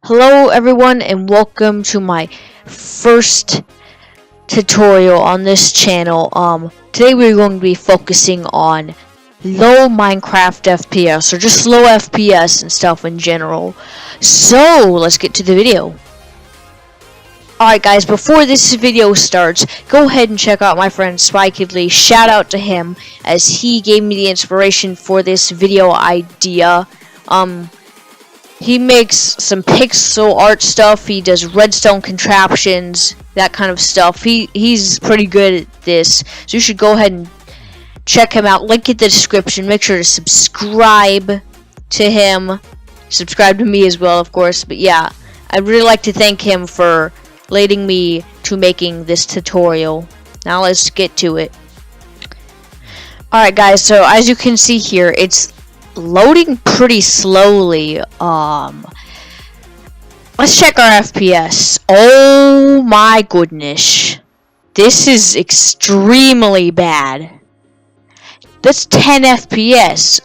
Hello everyone and welcome to my first tutorial on this channel. Today we're going to be focusing on low Minecraft FPS or just low FPS and stuff in general. So let's get to the video. Alright guys, before this video starts, go ahead and check out my friend Spikely. Shout out to him as he gave me the inspiration for this video idea. He makes some pixel art stuff. He does redstone contraptions, that kind of stuff. He's pretty good at this, so you should go ahead and check him out. Link in the description. Make sure to subscribe to him. Subscribe to me as well, of course. But yeah, I'd really like to thank him for leading me to making this tutorial. Now let's get to it. Alright guys, so as you can see here, it's loading pretty slowly. Let's check our FPS. Oh my goodness, this is extremely bad. That's 10 FPS.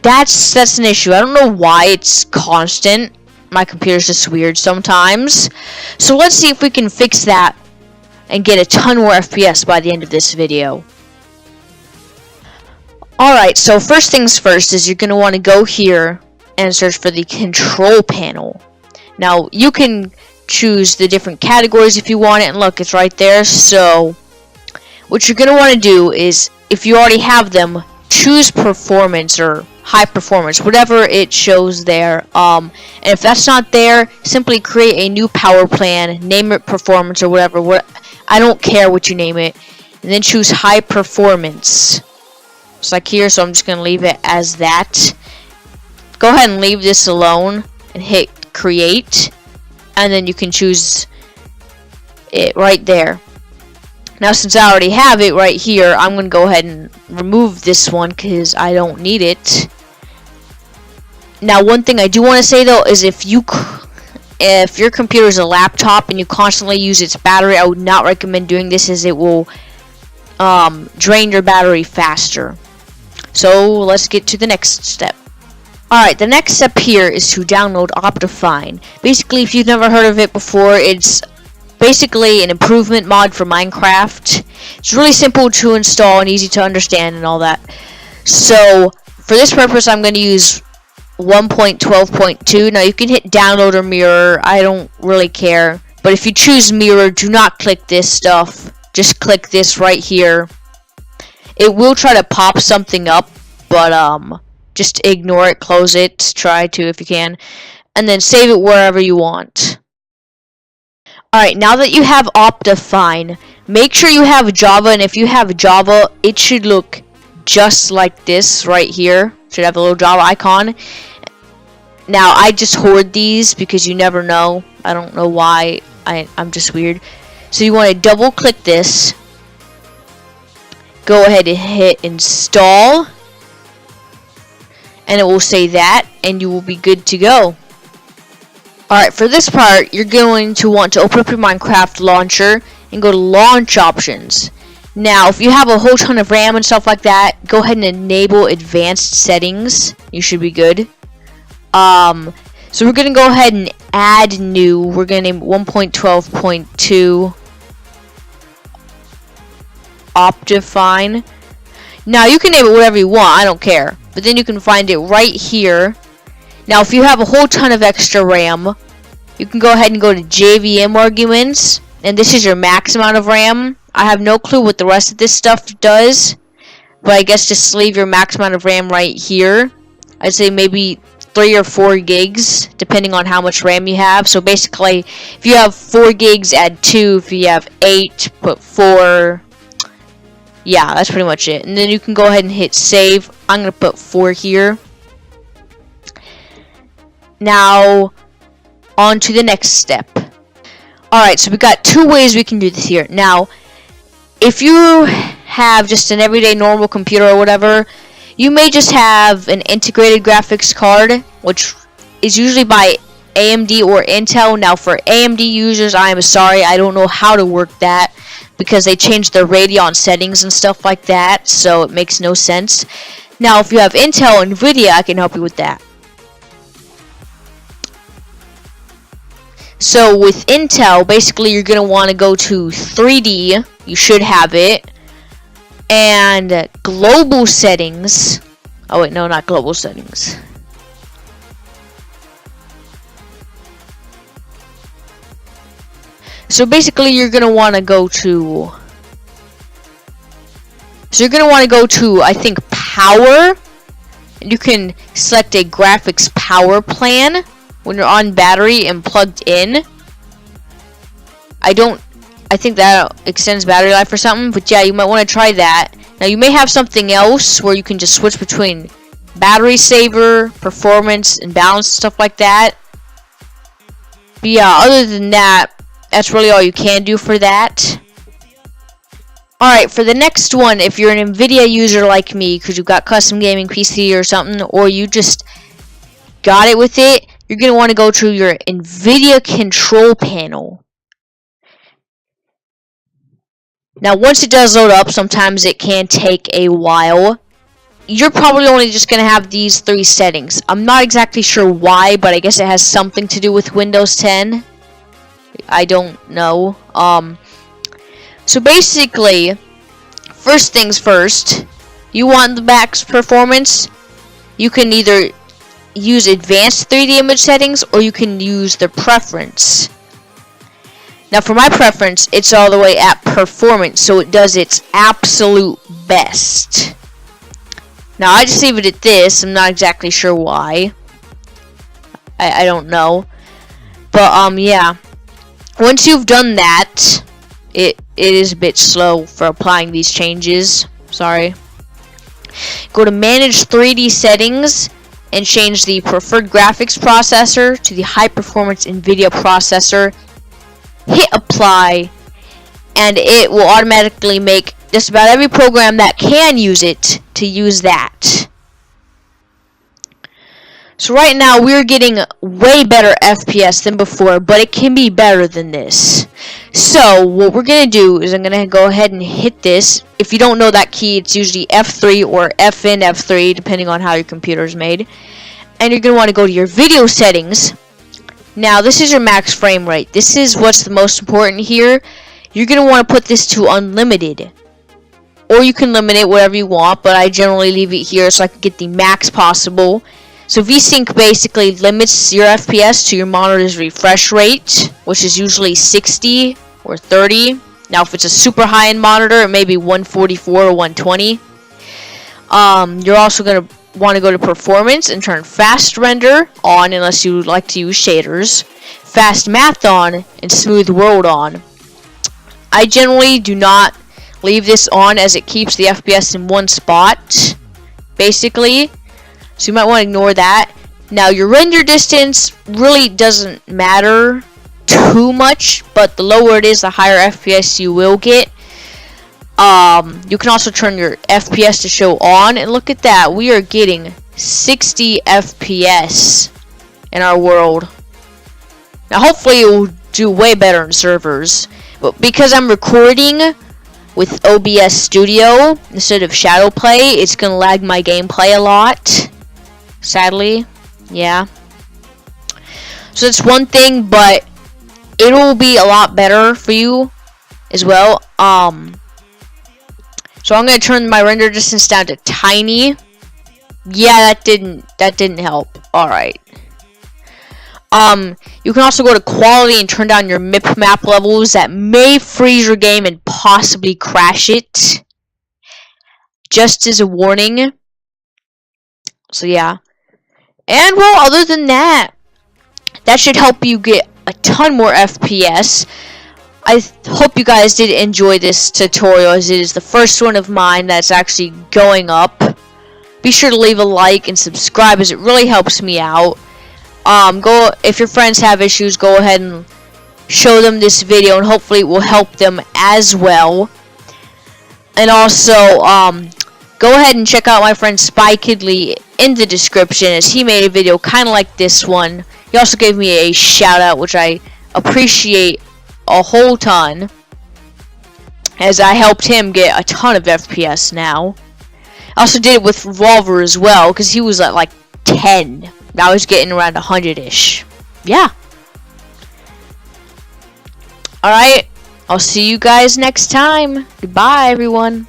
That's an issue. I don't know why it's constant. My computer's just weird sometimes. So let's see if we can fix that and get a ton more FPS by the end of this video. Alright, so first things first is you're going to want to go here and search for the control panel. Now, you can choose the different categories if you want it, and look, it's right there. So, what you're going to want to do is, if you already have them, choose performance or high performance, whatever it shows there. And if that's not there, simply create a new power plan, name it performance or whatever. I don't care what you name it. And then choose high performance. It's like here, so I'm just going to leave it as that. Go ahead and leave this alone and hit create. And then you can choose it right there. Now, since I already have it right here, I'm going to go ahead and remove this one because I don't need it. Now, one thing I do want to say, though, is if your computer is a laptop and you constantly use its battery, I would not recommend doing this, as it will drain your battery faster. So let's get to the next step. Alright, the next step here is to download Optifine. Basically, if you've never heard of it before, it's basically an improvement mod for Minecraft. It's really simple to install and easy to understand and all that. So for this purpose, I'm going to use 1.12.2. Now you can hit download or mirror. I don't really care. But if you choose mirror, do not click this stuff. Just click this right here. It will try to pop something up, but just ignore it, close it, try to if you can, and then save it wherever you want. Alright, now that you have Optifine, make sure you have Java, and if you have Java, it should look just like this right here. Should have a little Java icon. Now, I just hoard these because you never know. I don't know why. I'm just weird. So you want to double click this. Go ahead and hit install. And it will say that, and you will be good to go. Alright, for this part, you're going to want to open up your Minecraft launcher and go to launch options. Now, if you have a whole ton of RAM and stuff like that, go ahead and enable advanced settings. You should be good. So we're going to go ahead and add new. We're going to name 1.12.2 Optifine. Now, you can name it whatever you want. I don't care. But then you can find it right here. Now, if you have a whole ton of extra RAM, you can go ahead and go to JVM arguments. And this is your max amount of RAM. I have no clue what the rest of this stuff does. But I guess just leave your max amount of RAM right here. I'd say maybe 3 or 4 gigs, depending on how much RAM you have. So basically, if you have 4 gigs, add 2. If you have 8, put 4. Yeah, that's pretty much it. And then you can go ahead and hit save. I'm going to put 4 here. Now, on to the next step. Alright, so we got 2 ways we can do this here. Now, if you have just an everyday normal computer or whatever, you may just have an integrated graphics card, which is usually by AMD or Intel. Now, for AMD users, I am sorry, I don't know how to work that, because they changed their Radeon settings and stuff like that, so it makes no sense. Now, if you have Intel or Nvidia, I can help you with that. So with Intel, basically you're going to want to go to 3D. You should have it. And global settings. Oh wait, no, not global settings. So basically you're going to want to go to... So you're going to want to go to, I think, power. And you can select a graphics power plan when you're on battery and plugged in. I think that extends battery life or something, but yeah, you might want to try that. Now you may have something else where you can just switch between battery saver, performance, and balance, stuff like that. But yeah, other than that, that's really all you can do for that. Alright, for the next one, if you're an Nvidia user like me, because you've got custom gaming PC or something, or you just got it with it, you're going to want to go to your Nvidia control panel. Now, once it does load up, sometimes it can take a while. You're probably only just going to have these 3 settings. I'm not exactly sure why, but I guess it has something to do with Windows 10. I don't know. So basically, first things first, you want the max performance. You can either use advanced 3D image settings or you can use the preference. Now for my preference, it's all the way at performance, so it does its absolute best. Now I just leave it at this. I'm not exactly sure why. I don't know. But yeah. Once you've done that, it is a bit slow for applying these changes. Sorry. Go to manage 3D settings and change the preferred graphics processor to the high performance Nvidia processor. Hit apply, and it will automatically make just about every program that can use it to use that. So right now we're getting way better FPS than before, but it can be better than this. So what we're going to do is I'm going to go ahead and hit this. If you don't know that key, it's usually F3 or FN F3, depending on how your computer is made. And you're going to want to go to your video settings. Now this is your max frame rate. This is what's the most important here. You're going to want to put this to unlimited. Or you can limit it whatever you want, but I generally leave it here so I can get the max possible. So VSync basically limits your FPS to your monitor's refresh rate, which is usually 60 or 30. Now if it's a super high-end monitor, it may be 144 or 120. You're also going to want to go to performance and turn fast render on unless you like to use shaders, fast math on, and smooth world on. I generally do not leave this on as it keeps the FPS in one spot, basically. So you might want to ignore that. Now your render distance really doesn't matter too much, but the lower it is, the higher FPS you will get. You can also turn your FPS to show on, and look at that, we are getting 60 FPS in our world. Now hopefully it will do way better in servers, but because I'm recording with OBS Studio instead of Shadow Play, it's gonna lag my gameplay a lot. Sadly, yeah. So that's one thing, but it will be a lot better for you as well. So I'm gonna turn my render distance down to tiny. Yeah, that didn't help. All right. You can also go to quality and turn down your MIP map levels. That may freeze your game and possibly crash it. Just as a warning. So yeah. And well, other than that, that should help you get a ton more FPS. I hope you guys did enjoy this tutorial, as it is the first one of mine that's actually going up. Be sure to leave a like and subscribe, as it really helps me out. If your friends have issues, go ahead and show them this video, and hopefully it will help them as well. And also, go ahead and check out my friend Spy Kidley in the description, as he made a video kind of like this one. He also gave me a shout out, which I appreciate a whole ton, as I helped him get a ton of FPS now. I also did it with Revolver as well, because he was at like 10. Now he's getting around 100-ish. Yeah. Alright, I'll see you guys next time. Goodbye, everyone.